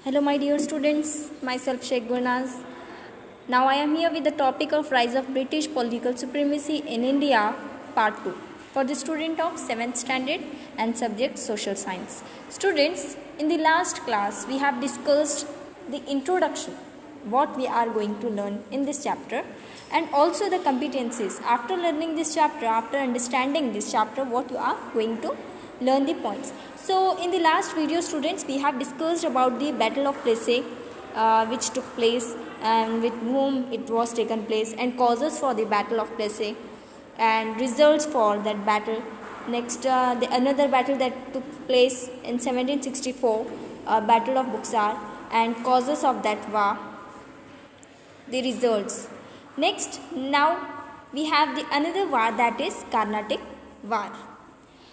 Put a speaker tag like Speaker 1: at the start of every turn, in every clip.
Speaker 1: Hello, my dear students. Myself Sheikh Gurnaz. Now I am here with the topic of rise of British political supremacy in India, part 2, for the student of 7th standard and subject social science. Students, in the last class we have discussed the introduction, what we are going to learn in this chapter, and also the competencies. After learning this chapter, after understanding this chapter, what you are going to learn the points. So in the last video, students, we have discussed about the Battle of Plassey, which took place and with whom it was taken place, and causes for the Battle of Plassey and results for that battle. Next, another battle that took place in 1764, Battle of Buxar, and causes of that war, the results. Next, now we have the another war, that is Carnatic War.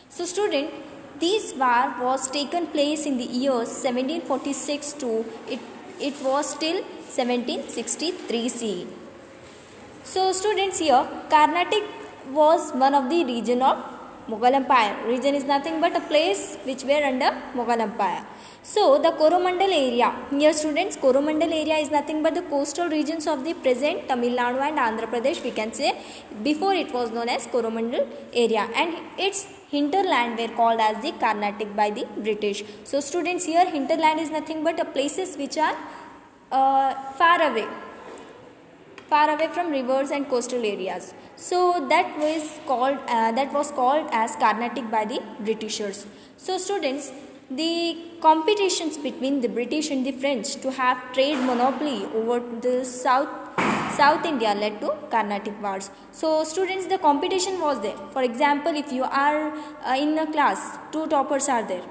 Speaker 1: So student, this war was taken place in the years 1746 to it was till 1763 CE. So students, here Carnatic was one of the region of Mughal Empire. Region is nothing but a place which were under Mughal Empire. So the Coromandel area, here students, Coromandel area is nothing but the coastal regions of the present Tamil Nadu and Andhra Pradesh, we can say. Before it was known as Coromandel area, and its hinterland were called as the Carnatic by the British. So students, here hinterland is nothing but a places which are far away from rivers and coastal areas. So that was called as Carnatic by the Britishers. So students, the competitions between the British and the French to have trade monopoly over the South India led to Carnatic Wars. So students, the competition was there. For example, if you are in a class, two toppers are there.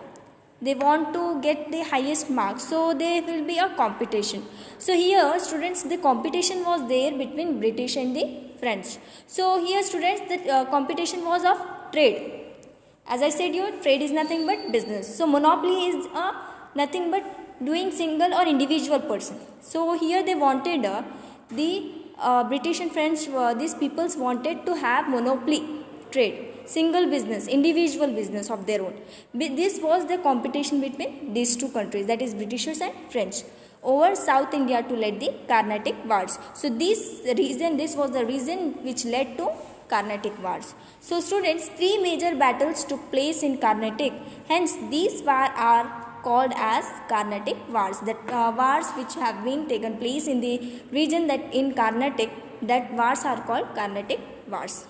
Speaker 1: They want to get the highest marks, so there will be a competition. So here students, the competition was there between British and the French. So here students, the competition was of trade. As I said, here trade is nothing but business. So monopoly is nothing but doing single or individual person. So here they wanted the British and French, these peoples wanted to have monopoly trade, single business, individual business of their own. This was the competition between these two countries, that is Britishers and French, over South India to lead the Carnatic Wars. So this was the reason which led to Carnatic Wars. So students, three major battles took place in Carnatic. Hence these wars are called as Carnatic Wars. That wars which have been taken place in the region that in Carnatic, that wars are called Carnatic Wars.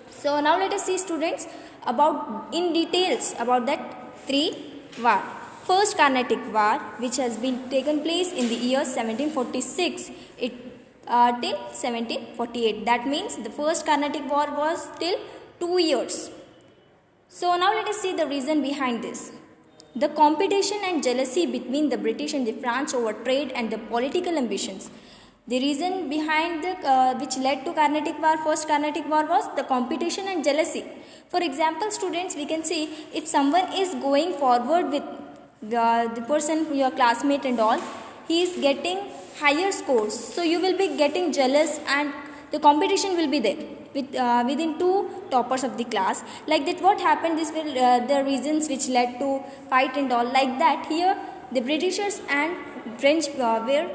Speaker 1: So now let us see students about in details about that three war. First Carnatic War, which has been taken place in the year 1746 till 1748. That means the first Carnatic War was till 2 years. So now let us see the reason behind this. The competition and jealousy between the British and the French over trade and the political ambitions. The reason behind which led to Carnatic War, first Carnatic War, was the competition and jealousy. For example, students, we can see if someone is going forward with the person, your classmate and all, he is getting higher scores. So you will be getting jealous and the competition will be there within two toppers of the class. Like that, what happened, this will the reasons which led to fight and all, like that. Here the Britishers and French were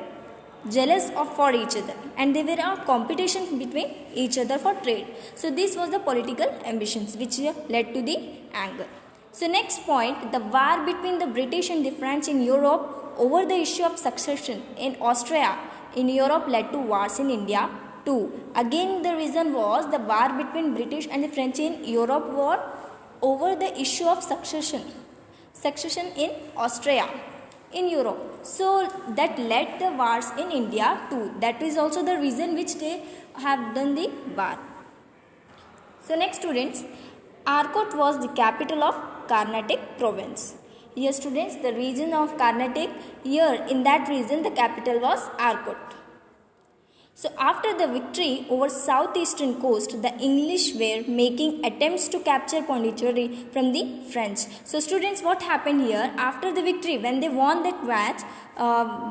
Speaker 1: jealous for each other, and they were a competition between each other for trade. So this was the political ambitions which led to the anger. So next point, the war between the British and the French in Europe over the issue of succession in Austria in Europe led to wars in India too. Again the reason was the war between British and the French in Europe war over the issue of succession in Austria in Europe. So that led the wars in India too. That is also the reason which they have done the war. So next students, Arcot was the capital of Carnatic province. Here students, the region of Carnatic, here in that region the capital was Arcot. So after the victory over southeastern coast, the English were making attempts to capture Pondicherry from the French. So students, what happened here, after the victory, when they won that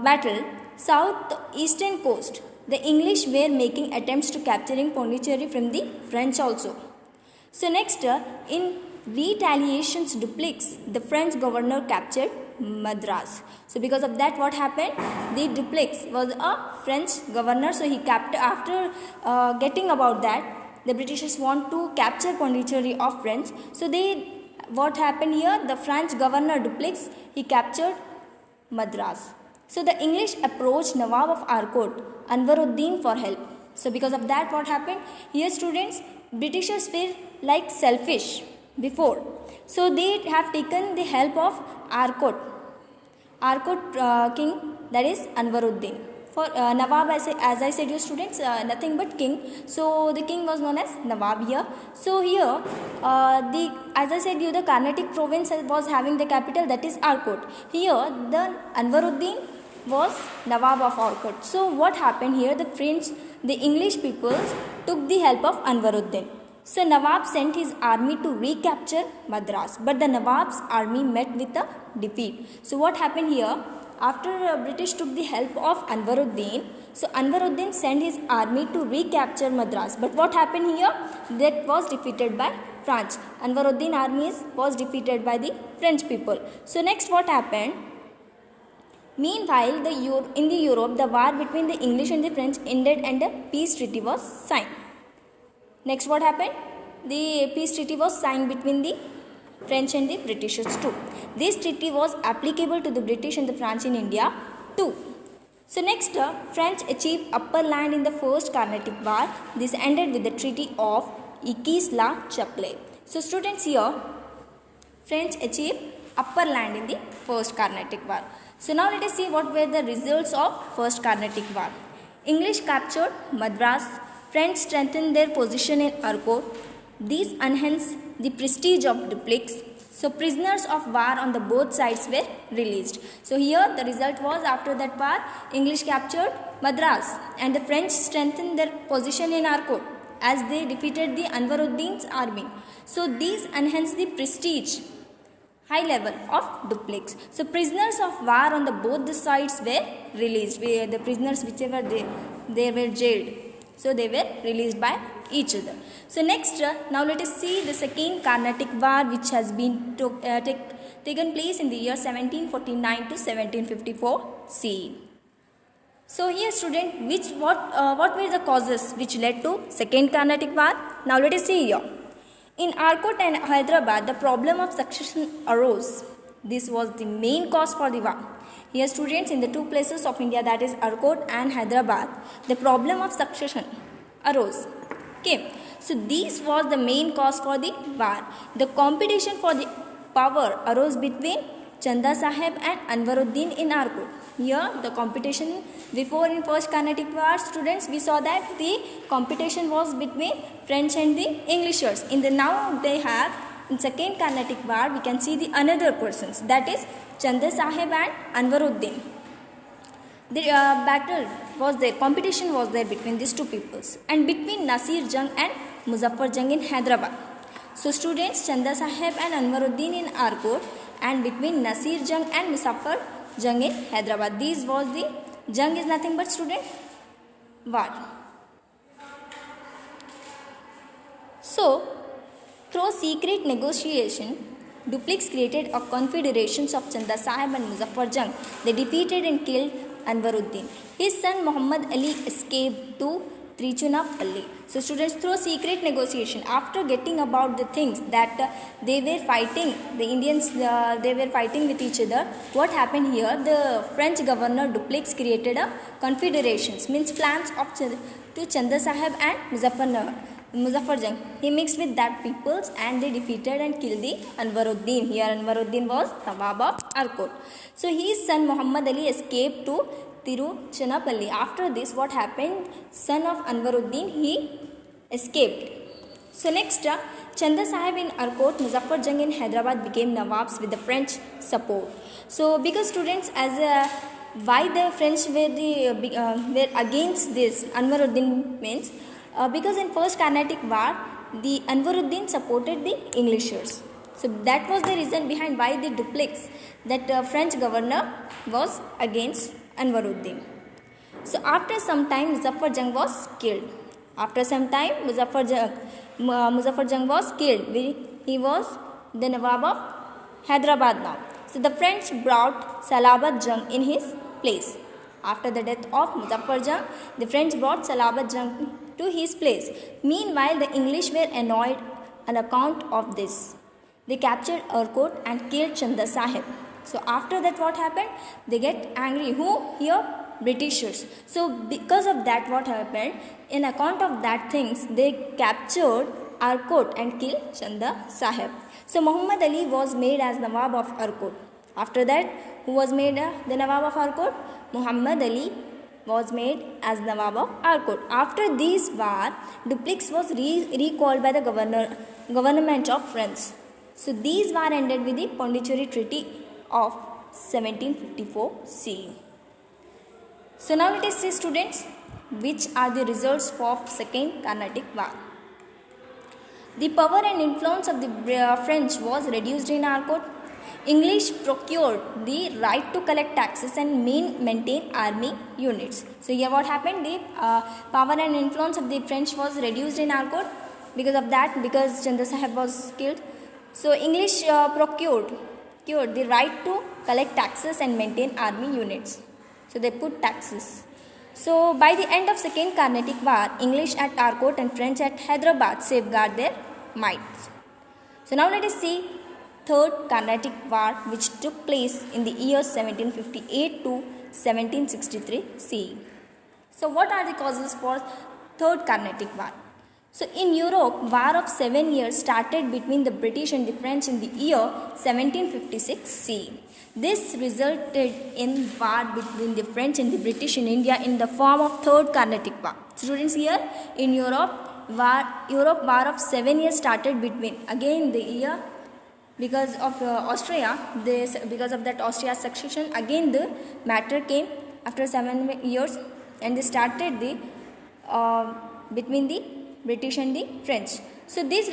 Speaker 1: battle, southeastern coast, the English were making attempts to capturing Pondicherry from the French also. So next, in retaliations Dupleix, the French governor, captured Madras. So because of that, what happened? The Dupleix was a French governor. So he captured, after getting about that, the Britishers want to capture Pondicherry of French. So what happened here? The French governor Dupleix, he captured Madras. So the English approached Nawab of Arcot, Anwaruddin, for help. So because of that, what happened? Here students, Britishers were like selfish before. So they have taken the help of Arcot king, that is Anwaruddin. For Nawab, as I said, you students, nothing but king. So the king was known as Nawab here. So here, as I said, you the Carnatic province was having the capital, that is Arcot. Here, the Anwaruddin was Nawab of Arcot. So what happened here? The English peoples took the help of Anwaruddin. So Nawab sent his army to recapture Madras, but the Nawab's army met with a defeat. So what happened here? After British took the help of Anwaruddin, so Anwaruddin sent his army to recapture Madras. But what happened here? That was defeated by France. Anwaruddin army was defeated by the French people. So next what happened? Meanwhile, in Europe, the war between the English and the French ended and a peace treaty was signed. Next what happened? The peace treaty was signed between the French and the Britishers too. This treaty was applicable to the British and the French in India too. So next, French achieved upper land in the First Carnatic War. This ended with the Treaty of Aix-la-Chapelle. So students, here French achieved upper land in the First Carnatic War. So now let us see what were the results of First Carnatic War. English captured Madras. French strengthened their position in Arcot. These enhanced the prestige of Dupleix. So prisoners of war on the both sides were released. So here the result was, after that war, English captured Madras and the French strengthened their position in Arcot as they defeated the Anwaruddin's army. So these enhanced the prestige, high level of Dupleix. So prisoners of war on the both the sides were released. The prisoners whichever they were jailed, so they were released by each other. So next, now let us see the Second Carnatic War, which has been taken place in the year 1749 to 1754 CE. So here student, what were the causes which led to Second Carnatic War? Now let us see here. In Arcot and Hyderabad, the problem of succession arose. This was the main cause for the war. Here students, in the two places of India, that is Arcot and Hyderabad, the problem of succession arose. Okay, so this was the main cause for the war. The competition for the power arose between Chanda Sahib and Anwaruddin in Arcot. Here the competition, before in First Carnatic War, students, we saw that the competition was between French and the Englishers. Now they have, in Second Carnatic War, we can see the another persons, that is Chanda Sahib and Anwaruddin. The battle was there, competition was there between these two peoples and between Nasir Jung and Muzaffar Jung in Hyderabad. So students, Chanda Sahib and Anwaruddin in Arcot and between Nasir Jung and Muzaffar Jung in Hyderabad. This was the Jung is nothing but student war. So through secret negotiation, Dupleix created a confederation of Chanda Sahib and Muzaffar Jung. They defeated and killed Anwaruddin. His son Muhammad Ali escaped to Trichunapalli. So students, through secret negotiation, after getting about the things that they were fighting, the Indians, they were fighting with each other, what happened here? The French governor Dupleix created a confederation, means plans of to Chanda Sahib and Muzaffar Jung. He mixed with that peoples and they defeated and killed the Anwaruddin. Here Anwaruddin was Nawab of Arcot. So his son Muhammad Ali escaped to Tiruchirappalli. After this, what happened? Son of Anwaruddin, he escaped. So next, Chanda Sahib in Arcot, Muzaffar Jung in Hyderabad became Nawabs with the French support. So because students, as why the French were against this Anwaruddin means, because in First Carnatic War, the Anwaruddin supported the Englishers. So that was the reason behind why the Dupleix, that French governor, was against Anwaruddin. So after some time, Muzaffar Jung was killed. After some time, Muzaffar Jung was killed. He was the Nawab of Hyderabad now. So the French brought Salabat Jung in his place. After the death of Muzaffar Jung, the French brought Salabat Jung to his place. Meanwhile, the English were annoyed on account of this. They captured Urquhart and killed Chanda Sahib. So after that, what happened? They get angry. Who? Here? Britishers. So because of that, what happened? In account of that things, they captured Urquhart and killed Chanda Sahib. So Muhammad Ali was made as Nawab of Urquhart. After that, who was made the Nawab of Urquhart? Muhammad Ali was made as Nawab of Urquhart. After this war, Dupleix was recalled by the government of France. So these war ended with the Pondicherry Treaty of 1754 CE. So now let us see, students, which are the results of Second Carnatic War. The power and influence of the French was reduced in Urquhart. English procured the right to collect taxes and maintain army units. So here what happened? The power and influence of the French was reduced in Urquhart because Chanda Sahib was killed. So English procured the right to collect taxes and maintain army units. So they put taxes. So by the end of Second Carnatic War, English at Urquhart and French at Hyderabad safeguard their might. So now let us see Third Carnatic War, which took place in the years 1758 to 1763 CE. So what are the causes for Third Carnatic War? So in Europe, War of 7 years started between the British and the French in the year 1756 CE. This resulted in war between the French and the British in India in the form of Third Carnatic War. Students, here in Europe, war of 7 years started between again the year because of Austria. Because of that Austria succession, again the matter came after 7 years, and they started the between the British and the French. So this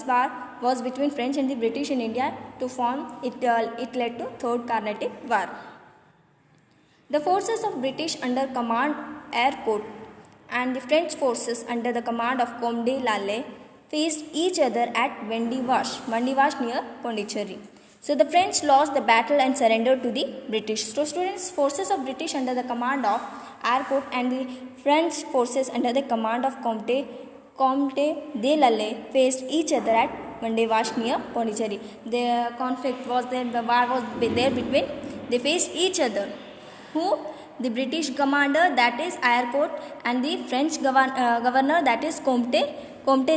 Speaker 1: war was between French and the British in India to form it. It led to Third Carnatic War. The forces of British under command Urquhart and the French forces under the command of Comte de Lalle faced each other at Vandivash near Pondicherry. So the French lost the battle and surrendered to the British. So students, forces of British under the command of Urquhart and the French forces under the command of Comte de Lalle faced each other at Vandivash near Pondicherry. The conflict was there, the war was there between, they faced each other. Who? The British commander, that is Urquhart, and the French governor, that is Comte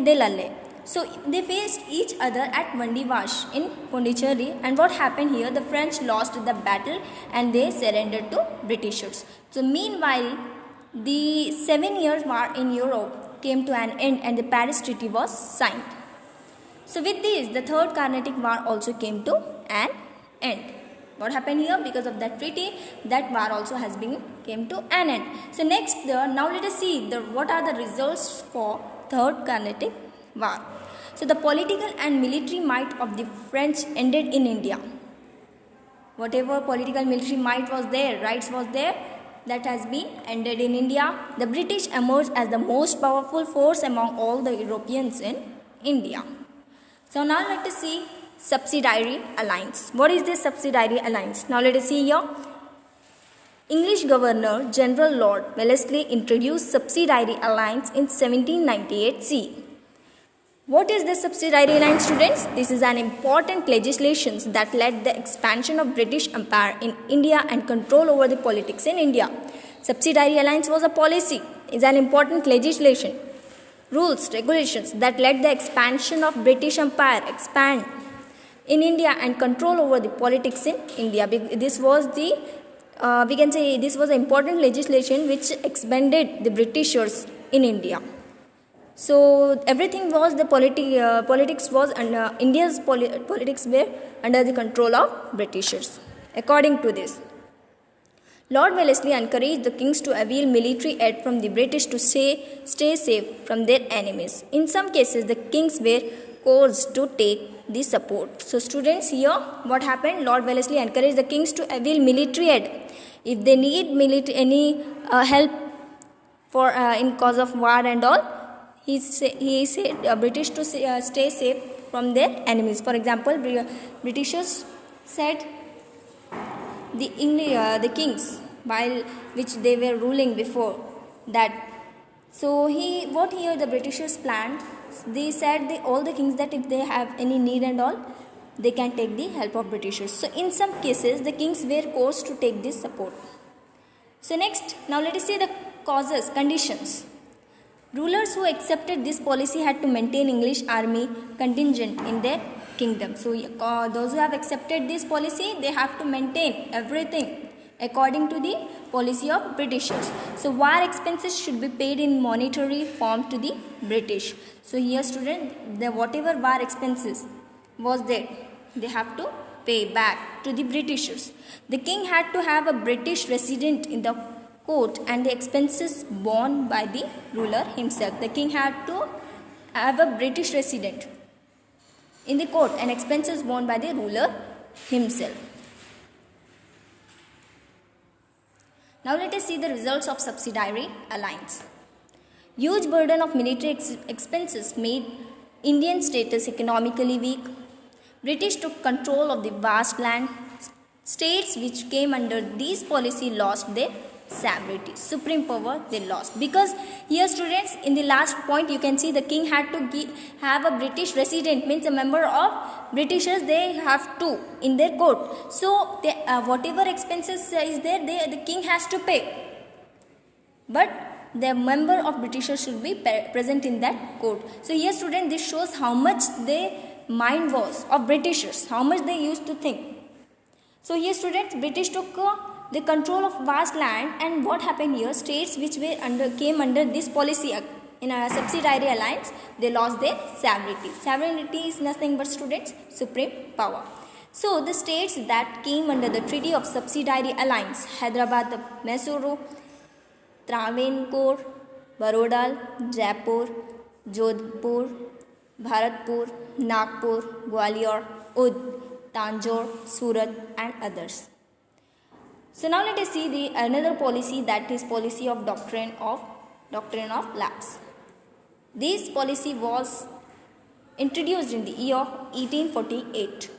Speaker 1: de Lalle. So they faced each other at Vandivash in Pondicherry, and what happened here? The French lost the battle and they surrendered to Britishers. So meanwhile, the 7 years war in Europe came to an end and the Paris Treaty was signed. So with this, the Third Carnatic War also came to an end. What happened here? Because of that treaty, that war also came to an end. So next, now let us see what are the results for Third Carnatic War. So the political and military might of the French ended in India. Whatever political military might was there, rights was there, that has been ended in India. The British emerged as the most powerful force among all the Europeans in India. So now let us see subsidiary alliance. What is this subsidiary alliance? Now let us see here. English Governor General Lord Wellesley introduced subsidiary alliance in 1798 CE. What is this subsidiary alliance, students? This is an important legislation that led the expansion of British Empire in India and control over the politics in India. Subsidiary alliance was a policy, is an important legislation, rules, regulations that led the expansion of British Empire in India and control over the politics in India. This was the we can say this was an important legislation which expanded the Britishers in India. So everything was the politics was under India's politics were under the control of Britishers. According to this, Lord Wellesley encouraged the kings to avail military aid from the British to stay safe from their enemies. In some cases, the kings were coerced to take the support. So students, here what happened? Lord Wellesley encouraged the kings to avail military aid. If they need any help in cause of war and all, he said British to stay safe from their enemies. For example, Britishers said the kings while which they were ruling before that. So what here the Britishers planned, they said all the kings that if they have any need and all, they can take the help of Britishers. So in some cases, the kings were forced to take this support. So next, now let us see the causes, conditions. Rulers who accepted this policy had to maintain English army contingent in their kingdom. So those who have accepted this policy, they have to maintain everything according to the policy of Britishers. So war expenses should be paid in monetary form to the British. So here student, the whatever war expenses was there, they have to pay back to the Britishers. The king had to have a British resident in the court and the expenses borne by the ruler himself. The king had to have a British resident in the court and expenses borne by the ruler himself. Now let us see the results of subsidiary alliance. Huge burden of military expenses made Indian status economically weak. British took control of the vast land. States which came under this policy lost their sovereignty. Supreme power they lost. Because here students, in the last point you can see the king had to have a British resident, means a member of Britishers they have to in their court. So they, whatever expenses is there, the king has to pay. But the member of Britishers should be present in that court. So here student, this shows how much their mind was of Britishers, how much they used to think. So here students, British took the control of vast land, and what happened here, states which came under this policy in a subsidiary alliance, they lost their sovereignty. Sovereignty is nothing but students, supreme power. So the states that came under the treaty of subsidiary alliance, Hyderabad, Mysuru, Travancore, Baroda, Jaipur, Jodhpur, Bharatpur, Nagpur, Gwalior, Oudh, Tanjore, Surat and others. So now let us see another policy, that is policy of doctrine of lapse. This policy was introduced in the year 1848.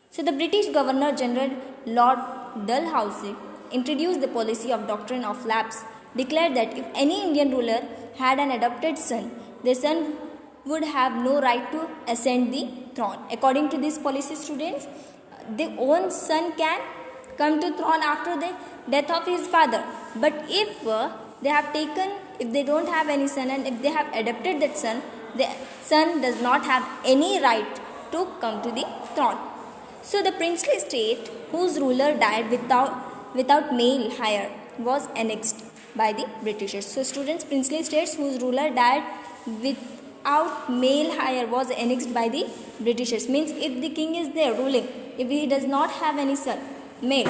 Speaker 1: So the British Governor General Lord Dalhousie introduced the policy of doctrine of lapse, declared that if any Indian ruler had an adopted son, the son would have no right to ascend the throne. According to this policy, students, the own son can come to throne after the death of his father. But if they don't have any son, and if they have adopted that son, the son does not have any right to come to the throne. So the princely state whose ruler died without male heir was annexed by the Britishers. So students, princely states whose ruler died without male heir was annexed by the Britishers. Means if the king is there ruling, if he does not have any son, male.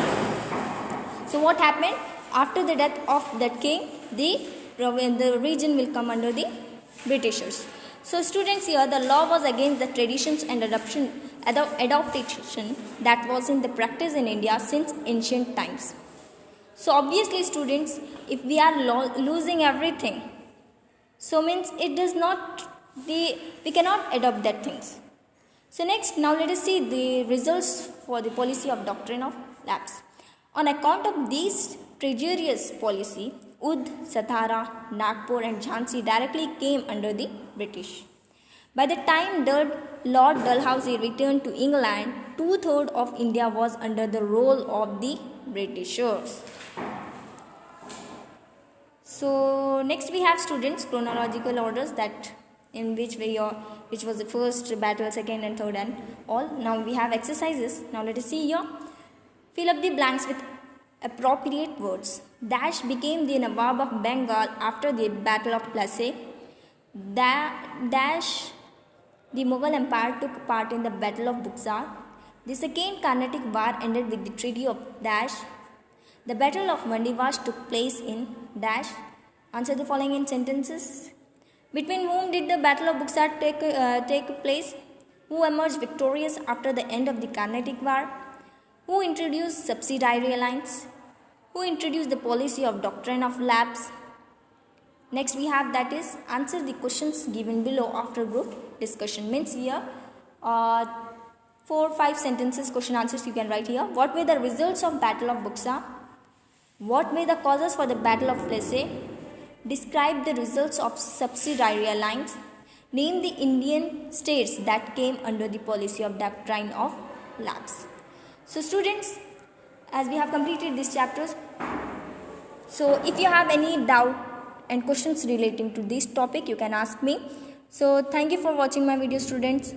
Speaker 1: So what happened? After the death of that king, the region will come under the Britishers. So students, here the law was against the traditions and adoption that was in the practice in India since ancient times. So obviously students, if we are losing everything, so means it does not, we cannot adopt that things. So next, now let us see the results for the policy of doctrine of lapse. On account of these treacherous policy, Oudh, Satara, Nagpur and Jhansi directly came under the British. By the time Lord Dalhousie returned to England, 2/3 of India was under the rule of the Britishers. So next we have students chronological orders, that in which was the first battle, second and third and all. Now we have exercises. Now let us see here. Fill up the blanks with appropriate words. Dash became the Nawab of Bengal after the Battle of Plassey. Dash, the Mughal Empire took part in the Battle of Buxar. The Second Carnatic War ended with the Treaty of Dash. The Battle of Vandivash took place in Dash. Answer the following in sentences. Between whom did the Battle of Buxar take place? Who emerged victorious after the end of the Carnatic War? Who introduced subsidiary alliance? Who introduced the policy of doctrine of lapse? Next we have, that is, answer the questions given below after group discussion. Means here Uh, 4-5 sentences, question answers you can write here. What were the results of Battle of Buxa? What were the causes for the Battle of Plassey? Describe the results of subsidiary alliance. Name the Indian states that came under the policy of doctrine of lapse. So students, as we have completed these chapters, so if you have any doubt and questions relating to this topic, you can ask me. So thank you for watching my video, students.